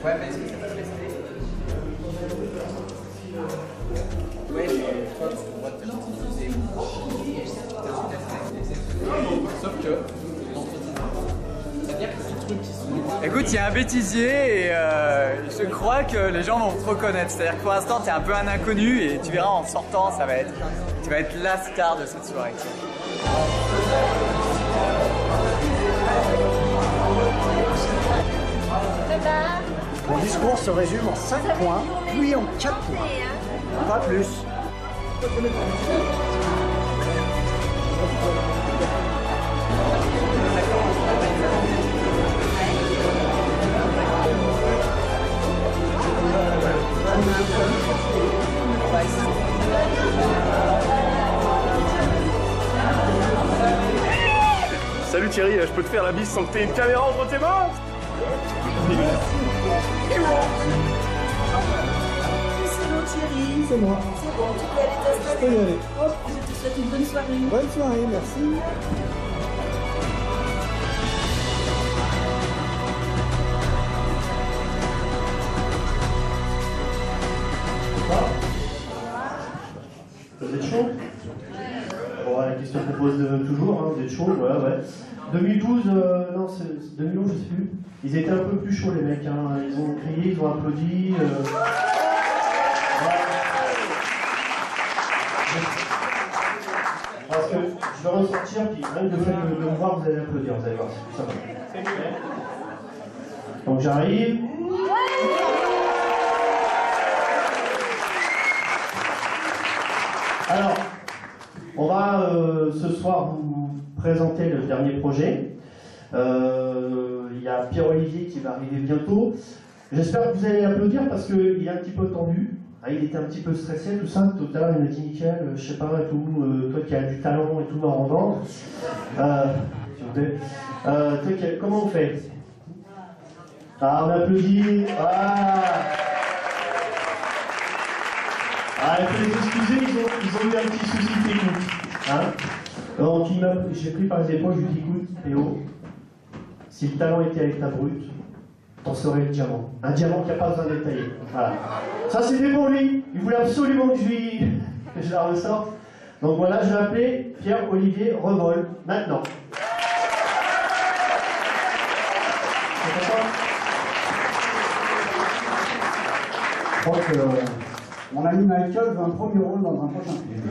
Ouais, mais est-ce que ça peut rester? Ouais, mais toi, tu pourras te l'utiliser. Sauf que... C'est-à-dire que ces trucs qui sont... Écoute, il y a un bêtisier et je crois que les gens vont te reconnaître. C'est-à-dire que pour l'instant, tu es un peu un inconnu et tu verras en sortant, tu vas être la star de cette soirée. Mon discours se résume en 5 points, puis en 4 points. Pas plus. Salut Thierry, je peux te faire la bise sans que t'aies une caméra entre tes mains? C'est bon Thierry. C'est moi. C'est bon, tu peux aller t'installer. Je peux y aller. Hop. Je te souhaite une bonne soirée. Bonne soirée, merci. Vous êtes chaud? Bon, la question qu'on pose toujours, hein, vous êtes chaud, voilà, ouais. 2012, non, c'est 2011, je sais plus. Ils étaient un peu plus chauds, les mecs, hein. Ils ont crié, ils ont applaudi. Ouais. Parce que je vais ressortir, puis même le fait de me voir, vous allez applaudir, vous allez voir, c'est plus sympa. Donc j'arrive. Alors, on va ce soir vous présenter le dernier projet. Il y a Pierre-Olivier qui va arriver bientôt. J'espère que vous allez applaudir parce qu'il est un petit peu tendu. Il était un petit peu stressé, tout ça. Tout à l'heure, il m'a dit nickel, je sais pas, et tout, toi qui as du talent et tout dans en vendre. Comment on fait? Ah, on applaudit. Ah, il faut les excuser, ils ont eu un petit souci technique. Hein, donc, j'ai pris par les épaules, je lui ai dit, écoute, Théo, si le talent était avec ta brute, t'en serais le diamant. Un diamant qui n'a pas besoin de détailler. Voilà. Ça, c'était pour lui. Il voulait absolument que je la ressorte. Donc voilà, je vais appeler Pierre-Olivier Revol, maintenant. Je crois que mon ami Michael veut un premier rôle dans un prochain film.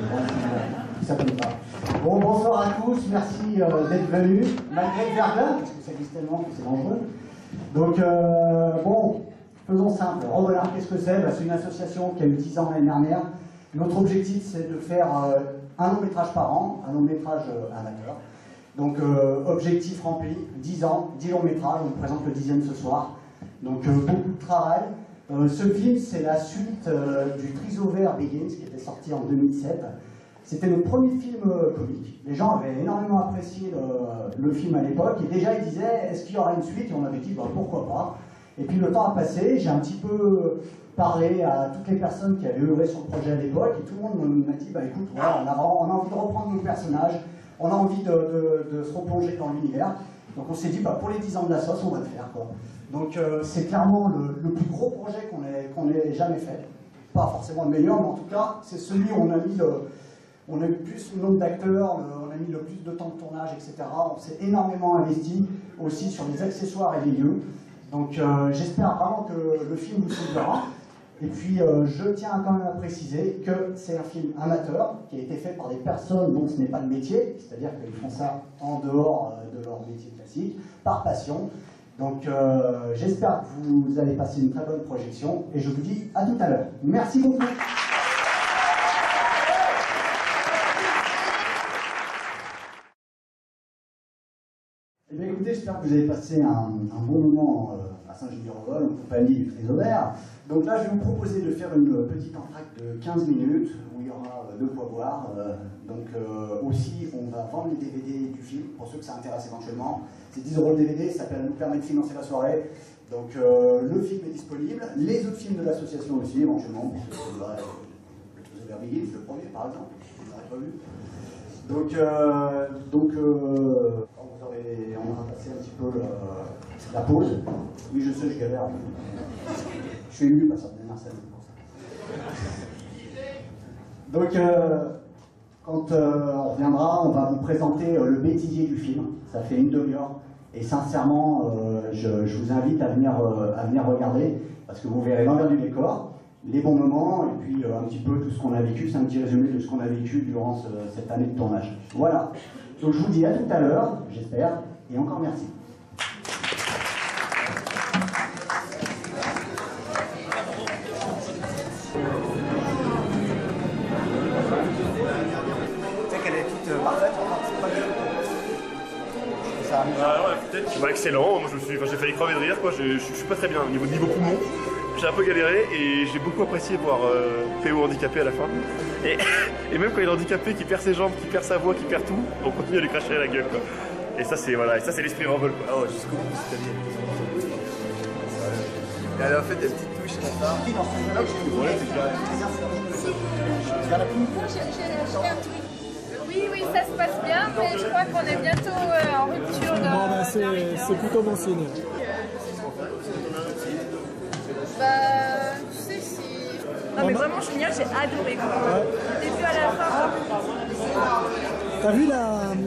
Ça peut pas. Bon, bonsoir à tous, merci d'être venus, malgré le verglas, parce que ça glisse tellement que c'est dangereux. Donc, bon, faisons simple. Revolard, qu'est-ce que c'est? C'est une association qui a eu 10 ans l'année dernière. Notre objectif, c'est de faire un long métrage par an, un long métrage amateur. Donc, objectif rempli, 10 ans, 10 longs métrages, on vous présente le 10e ce soir. Donc, beaucoup de travail. Ce film, c'est la suite du Trisover Begins, qui était sorti en 2007. C'était notre premier film comique. Les gens avaient énormément apprécié le film à l'époque, et déjà ils disaient, est-ce qu'il y aura une suite? Et on avait dit, bah, pourquoi pas. Et puis le temps a passé, j'ai un petit peu parlé à toutes les personnes qui avaient œuvré sur le projet à l'époque, et tout le monde m'a dit, bah écoute, voilà, on a envie de reprendre nos personnages, on a envie de se replonger dans l'univers. Donc on s'est dit, bah, pour les 10 ans de la sauce, on va le faire, quoi. Donc c'est clairement le plus gros projet qu'on ait jamais fait. Pas forcément le meilleur, mais en tout cas, c'est celui où on a mis on a eu plus le nombre d'acteurs, on a mis le plus de temps de tournage, etc. On s'est énormément investi aussi sur les accessoires et les lieux. Donc j'espère vraiment que le film vous souviendra. Et puis je tiens quand même à préciser que c'est un film amateur qui a été fait par des personnes dont ce n'est pas le métier, c'est-à-dire qu'ils font ça en dehors de leur métier classique, par passion. Donc j'espère que vous allez passer une très bonne projection et je vous dis à tout à l'heure. Merci beaucoup. Eh bien écoutez, j'espère que vous avez passé un bon moment à Saint-Genis-du-Revol en compagnie du Trisover. Donc là, je vais vous proposer de faire une petite entracte de 15 minutes où il y aura de quoi boire. Donc aussi, on va vendre les DVD du film pour ceux que ça intéresse éventuellement. C'est 10 € le DVD, ça nous permet de financer la soirée. Donc le film est disponible. Les autres films de l'association aussi, éventuellement, pour ceux qui voudraient le Trisover Begins, le premier par exemple, vous aurez pas vu. Donc on aura passé un petit peu La pause. Oui, je sais, je galère. Je suis ému par ça, merci pour ça. Donc, quand on reviendra, on va vous présenter le bêtisier du film. Ça fait une demi-heure. Et sincèrement, je vous invite à venir regarder, parce que vous verrez l'envers du décor, les bons moments, et puis un petit peu tout ce qu'on a vécu. C'est un petit résumé de ce qu'on a vécu durant cette année de tournage. Voilà. Donc je vous dis à tout à l'heure, j'espère, et encore merci. Ouais, peut-être. Bah, excellent, moi j'ai failli crever de rire, quoi. Je suis pas très bien au niveau poumon. J'ai un peu galéré et j'ai beaucoup apprécié voir P.O. handicapé à la fin. Et même quand il est handicapé, qu'il perd ses jambes, qu'il perd sa voix, qu'il perd tout, on continue à lui cracher à la gueule, quoi. Et ça c'est voilà, l'esprit Rumble, quoi. Oh, jusqu'au bout, c'était bien. Et elle a fait des petites touches comme ça. Oui, ça se passe bien, mais je crois qu'on est bientôt en rupture de... Bon, bah, c'est plutôt bon signe. Bah, tu sais, si... Non, mais vraiment génial, j'ai adoré. Ouais. Du début à la fin. T'as vu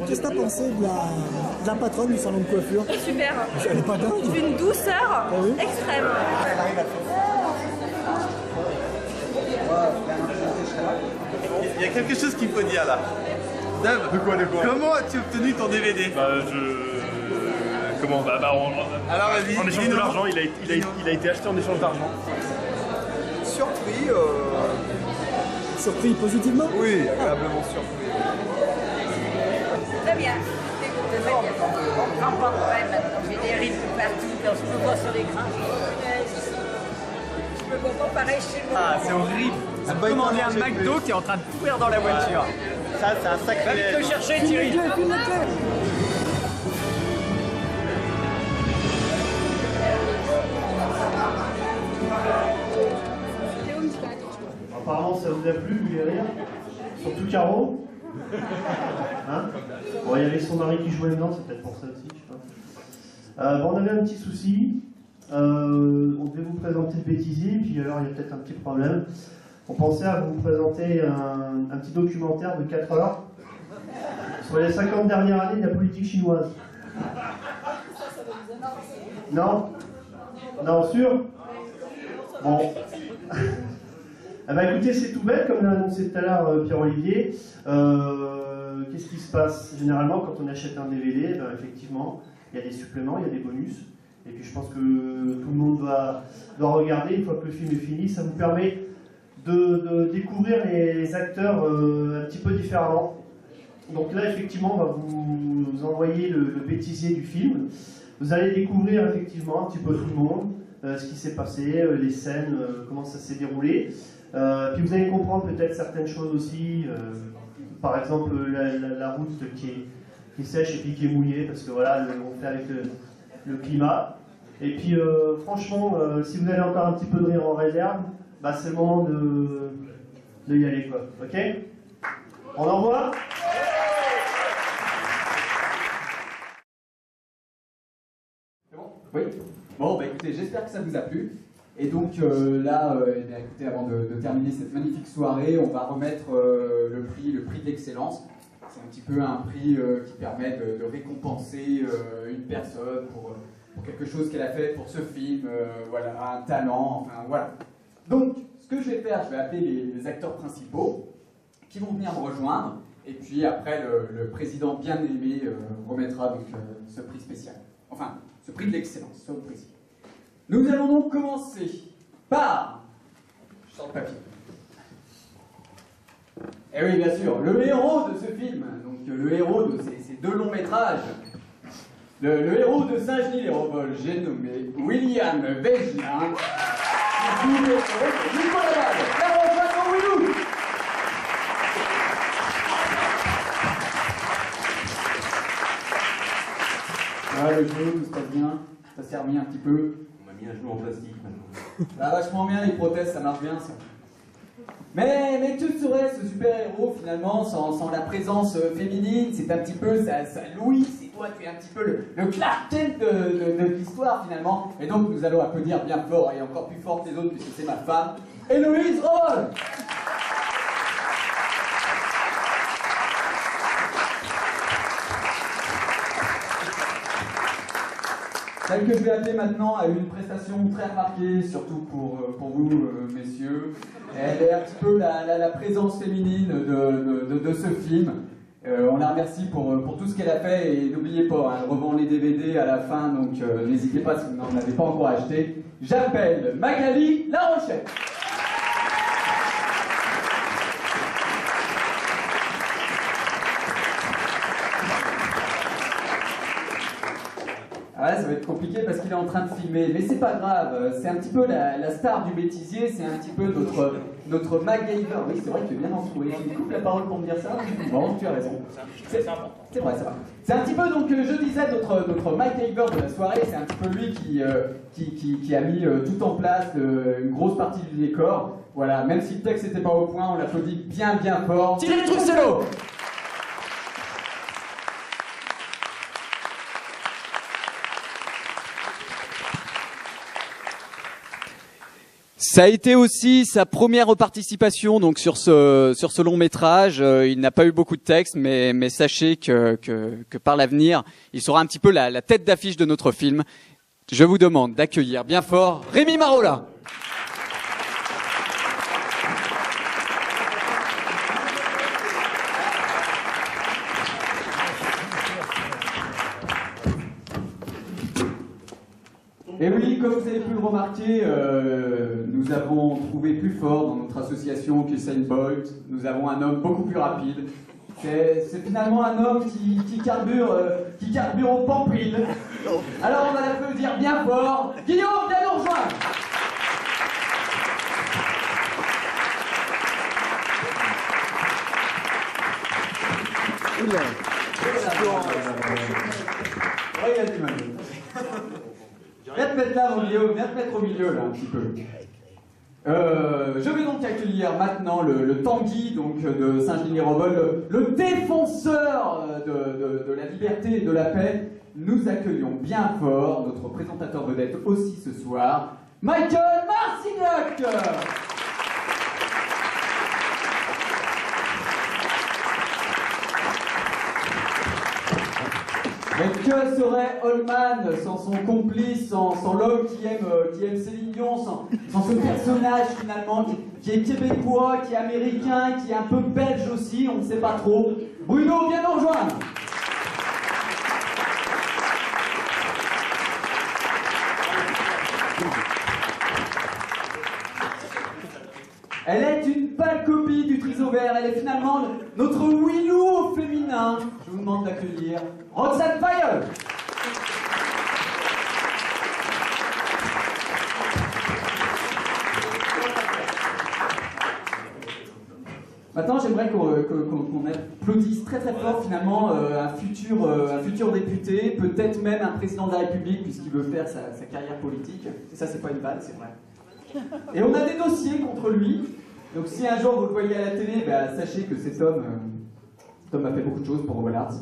qu'est-ce que t'as pensé de la patronne du salon de coiffure? Super. Elle est pas dingue. D'une douceur oui. extrême. Il y a quelque chose qu'il faut dire là. Dave, de quoi comment as-tu obtenu ton DVD? Comment Alors vas-y, en échange de l'argent, il a été acheté en échange d'argent. Surpris Surpris positivement? Oui, agréablement surpris. Très bien. On prend pas maintenant. J'ai des rides partout, on se peut voir sur l'écran. Je peux pas comparer chez moi. Ah, c'est horrible. On a commandé un McDo qui est en train de pourrir dans la voiture. Ça, c'est un sacrilège. Va te chercher, Thierry. Apparemment ça vous a plu, vous voulez rire? Surtout Caro. Hein? Bon, il y avait son mari qui jouait dedans, c'est peut-être pour ça aussi, je sais pas. Bon, on avait un petit souci. On devait vous présenter le bêtisier, puis alors il y a peut-être un petit problème. On pensait à vous présenter un petit documentaire de 4 heures sur les 50 dernières années de la politique chinoise. Non? Non, sûr? Bon. Ah bah écoutez, c'est tout bête, comme l'a annoncé tout à l'heure Pierre-Olivier. Qu'est-ce qui se passe? Généralement, quand on achète un DVD, ben, effectivement, il y a des suppléments, il y a des bonus. Et puis je pense que tout le monde doit regarder, une fois que le film est fini, ça vous permet de découvrir les acteurs un petit peu différemment. Donc là, effectivement, on va vous envoyer le bêtisier du film. Vous allez découvrir effectivement un petit peu tout le monde, ce qui s'est passé, les scènes, comment ça s'est déroulé. Puis vous allez comprendre peut-être certaines choses aussi, par exemple la route qui est sèche et puis qui est mouillée, parce que voilà, on fait avec le climat. Et puis franchement, si vous avez encore un petit peu de rire en réserve, bah, c'est le moment de y aller, quoi. Ok? On envoie? C'est bon? Oui. Bon, bah écoutez, j'espère que ça vous a plu. Et donc là, eh bien, écoutez, avant de terminer cette magnifique soirée, on va remettre le prix de l'excellence. C'est un petit peu un prix qui permet de récompenser une personne pour quelque chose qu'elle a fait pour ce film, voilà, un talent, enfin voilà. Donc, ce que je vais faire, je vais appeler les acteurs principaux qui vont venir me rejoindre, et puis après, le président bien aimé remettra donc ce prix spécial. Enfin, ce prix de l'excellence, ce prix. Nous allons donc commencer par... Je sors le papier. Et oui, bien sûr, le héros de ce film, donc le héros de ces deux longs métrages, le héros de Saint-Genis-les-Revolts, j'ai nommé William Végelin. Nicolas Laval, Caro Poisson Willou. Voilà le jeu, tout se passe bien, ça s'est remis un petit peu. On m'a mis un genou en plastique maintenant. Là, vachement bien, les prothèses, ça marche bien ça. Mais que serait ce super-héros finalement sans la présence féminine? C'est un petit peu ça Louis, c'est toi, tu es un petit peu le Clark Kent de l'histoire finalement. Et donc nous allons applaudir bien fort et encore plus fort que les autres puisque c'est ma femme, Héloïse Roll. Celle que je vais appeler maintenant a eu une prestation très remarquée, surtout pour vous, messieurs. Elle est un petit peu la présence féminine de ce film. On la remercie pour tout ce qu'elle a fait et n'oubliez pas, hein, elle revend les DVD à la fin, donc n'hésitez pas si vous n'en avez pas encore acheté. J'appelle Magali La Rochette. Ah ouais, ça va être compliqué parce qu'il est en train de filmer, mais c'est pas grave, c'est un petit peu la star du bêtisier, c'est un petit peu notre MacGyver. Oui, c'est vrai que tu es bien entouré. Tu me coupes la parole pour me dire ça? Bon, tu as raison. C'est vrai, ça va. C'est un petit peu, donc, je disais, notre MacGyver de la soirée, c'est un petit peu lui qui a mis tout en place, une grosse partie du décor. Voilà, même si le texte n'était pas au point, on l'applaudit bien fort. Thierry Truxello. Ça a été aussi sa première participation donc sur ce long métrage. Il n'a pas eu beaucoup de texte, mais sachez que par l'avenir, il sera un petit peu la tête d'affiche de notre film. Je vous demande d'accueillir bien fort Rémi Marola. Et oui, comme vous avez pu le remarquer, nous avons trouvé plus fort dans notre association qu'Usain Bolt. Nous avons un homme beaucoup plus rapide. C'est finalement un homme qui carbure au pampil. Alors on va l'applaudir bien fort. Guillaume, viens nous rejoindre. Ouais, il a du mal. Viens te mettre là, mon Guillaume, viens te mettre au milieu, là, un petit peu. Je vais donc accueillir maintenant le Tanguy donc, de Saint-Genis-les-Revolles, le défenseur de la liberté et de la paix. Nous accueillons bien fort notre présentateur vedette aussi ce soir, Michael Marcignac. Mais que serait Holman sans son complice, sans l'homme qui aime Céline Dion, sans ce personnage finalement qui est québécois, qui est américain, qui est un peu belge aussi, on ne sait pas trop. Bruno, viens nous rejoindre. Elle est une pâle copie du Triso Vert, elle est finalement notre Willou au féminin. Je vous demande d'accueillir Roxane Fayol. Maintenant, j'aimerais qu'on applaudisse très fort finalement un futur député, peut-être même un président de la République puisqu'il veut faire sa carrière politique. Et ça, c'est pas une vanne, c'est vrai. Et on a des dossiers contre lui. Donc si un jour vous le voyez à la télé, bah, sachez que cet homme a fait beaucoup de choses pour Wallards.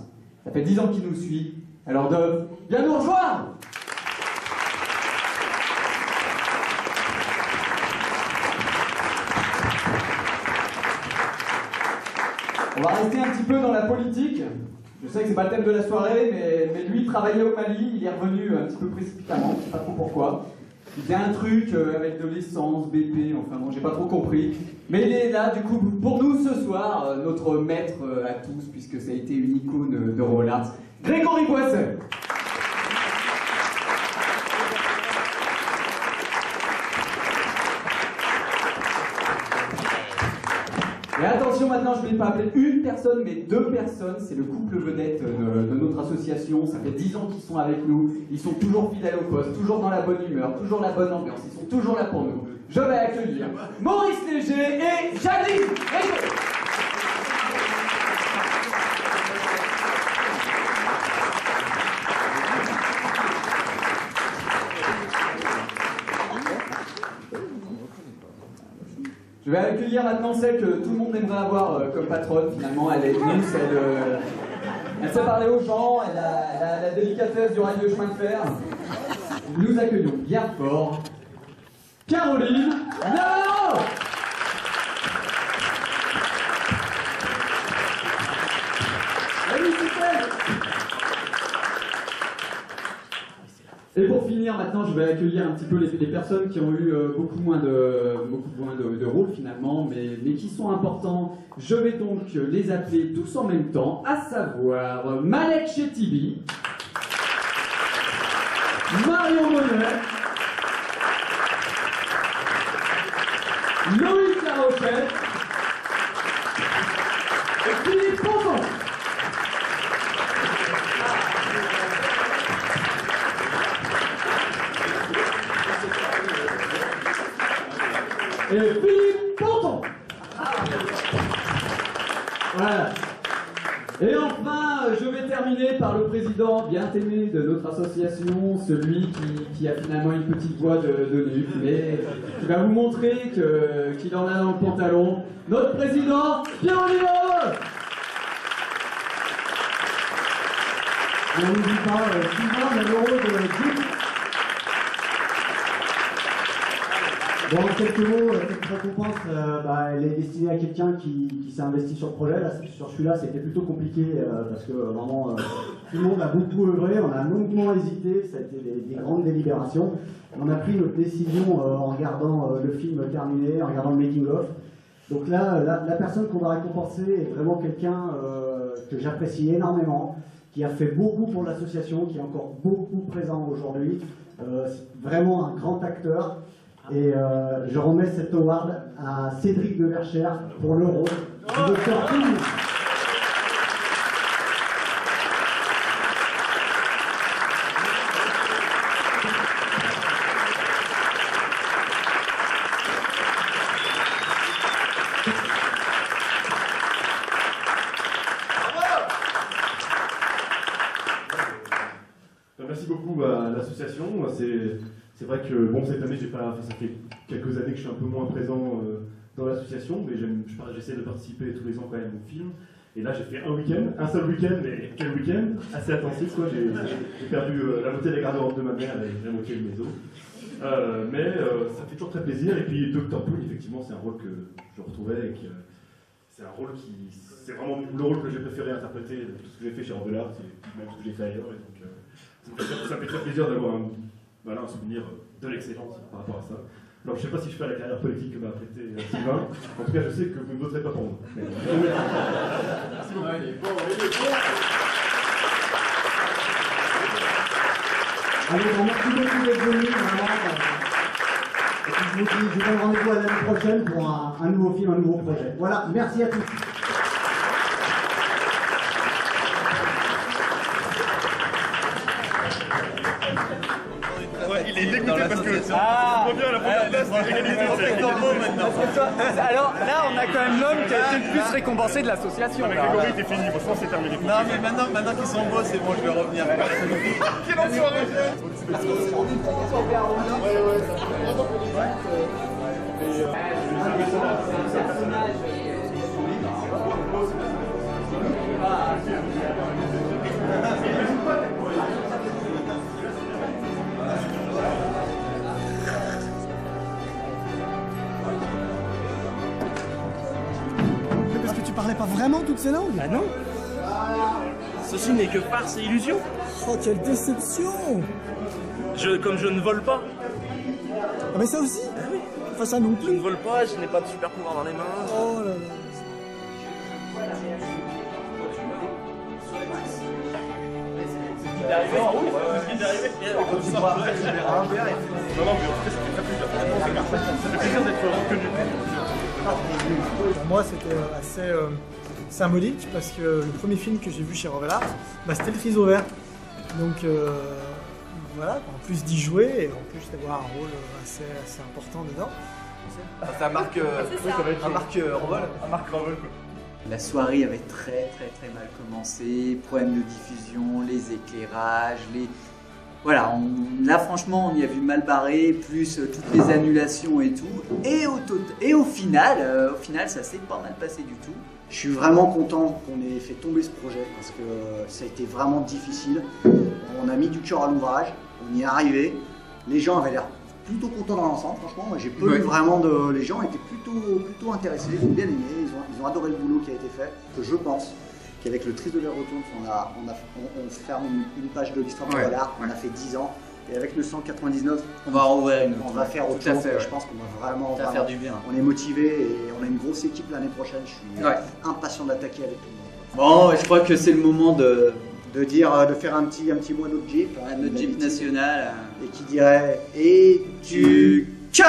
Ça fait 10 ans qu'il nous suit. Alors Dove, viens nous rejoindre. On va rester un petit peu dans la politique. Je sais que c'est pas le thème de la soirée, mais lui travaillait au Mali, il est revenu un petit peu précipitamment, je sais pas trop pourquoi. Il y a un truc avec de l'essence, BP, enfin bon, j'ai pas trop compris. Mais il est là, du coup, pour nous ce soir, notre maître à tous, puisque ça a été une icône de Wallards, Grégory Boissel. Et attention, maintenant, je ne vais pas appeler une personne, mais 2 personnes. C'est le couple vedette de notre association. Ça fait 10 ans qu'ils sont avec nous. Ils sont toujours fidèles au poste, toujours dans la bonne humeur, toujours la bonne ambiance. Ils sont toujours là pour nous. Je vais accueillir Maurice Léger et Janine Régaud. Je vais accueillir maintenant celle que tout le monde aimerait avoir comme patronne, finalement. Elle est douce, elle sait parler aux gens, elle a la délicatesse du rail de chemin de fer. Nous accueillons bien fort Caroline Navarro. Et pour finir, maintenant, je vais accueillir un petit peu les personnes qui ont eu beaucoup moins de rôles finalement, mais qui sont importants. Je vais donc les appeler tous en même temps, à savoir Malek Chetibi, Marion Monet, Loïc Larochelle et Philippe Ponton. Et Philippe Ponton. Voilà. Et enfin, je vais terminer par le président bien aimé de notre association, celui qui a finalement une petite voix de nuque, mais qui va vous montrer qu'il en a dans le pantalon. Notre président, Pierre-Olivier. On n'oublie pas, Sylvain, le rôle de Duc. Bon, en quelques mots, cette récompense, elle est destinée à quelqu'un qui s'est investi sur le projet. Là, sur celui-là, c'était plutôt compliqué parce que vraiment, tout le monde a beaucoup œuvré, on a longuement hésité, ça a été des grandes délibérations. On a pris notre décision en regardant le film terminé, en regardant le making-of. Donc là, la personne qu'on va récompenser est vraiment quelqu'un que j'apprécie énormément, qui a fait beaucoup pour l'association, qui est encore beaucoup présent aujourd'hui. C'est vraiment un grand acteur. Et je remets cet award à Cédric de Verchères pour le rôle du docteur King. Merci beaucoup à l'association. C'est vrai que bon, cette année, ça fait quelques années que je suis un peu moins présent dans l'association, mais j'essaie de participer tous les ans quand même au film. Et là, j'ai fait un seul week-end, mais quel week-end assez intensif, quoi. J'ai perdu la moitié des garde-robes de ma mère et la moitié de mes os. Mais ça fait toujours très plaisir. Et puis Dr. Poon, effectivement, c'est un rôle que je retrouvais et que c'est un rôle c'est vraiment le rôle que j'ai préféré interpréter de tout ce que j'ai fait chez Ordelart, et même ce que j'ai fait ailleurs. Et donc, ça me fait très plaisir d'avoir un souvenir de l'excellence par rapport à ça. Alors je ne sais pas si je fais la carrière politique que m'a prêté Sylvain. En tout cas, je sais que vous ne voterez pas pour moi. Merci beaucoup. Il est bon, il est bon. Allez, bon, merci beaucoup d'être venus, vraiment. Et puis je vous donne rendez-vous à l'année prochaine pour un nouveau film, un nouveau projet. Voilà, merci à tous. Il est dégoûté parce que c'est trop bien la première place, c'est l'égalité. Alors là, on a quand même l'homme qui a été le plus récompensé de l'association. Avec Grégory, t'es fini, franchement, c'est terminé. Non, mais maintenant qu'ils sont beaux, c'est bon, je vais revenir. Quelle enfoiré! Parce que tu parlais pas vraiment toutes ces langues? Bah non. Ceci n'est que farce et illusion. Oh, quelle déception! Comme je ne vole pas. Ah, mais ça aussi? Enfin, ça non Je ne plus. vole pas, je n'ai pas de super pouvoir dans les mains. Oh là là. Il est arrivé. Oh, oui, c'est ce qui est arrivé. Non, mais en tout cas, ça fait très plaisir. Ça fait plaisir d'être reconnu. Pour moi, c'était assez symbolique parce que le premier film que j'ai vu chez Ordelart, c'était Le Triseau Vert. Donc voilà, en plus d'y jouer et en plus d'avoir un rôle assez important dedans. Ça marque Revol. La soirée avait très mal commencé, problème de diffusion, les éclairages, voilà, là franchement on y a vu mal barré, plus toutes les annulations et tout. Et au final, ça s'est pas mal passé du tout. Je suis vraiment content qu'on ait fait tomber ce projet parce que ça a été vraiment difficile. On a mis du cœur à l'ouvrage, on y est arrivé. Les gens avaient l'air plutôt contents dans l'ensemble, franchement. Moi j'ai pas eu vraiment de. Les gens étaient plutôt intéressés, ils ont bien aimé, ils ont adoré le boulot qui a été fait. Que je pense qu'avec le Triste de l'air retourne, on ferme une page de l'histoire de l'art, on a fait 10 ans. Et avec le 199, on va rouvrir une autre. On va faire autre chose. Je pense qu'on va vraiment faire du bien. On est motivé et on a une grosse équipe l'année prochaine. Je suis impatient d'attaquer avec tout le monde. Bon, je crois que c'est le moment de faire un petit mot à notre Jeep. Notre Jeep national. Et qui dirait et tu cut.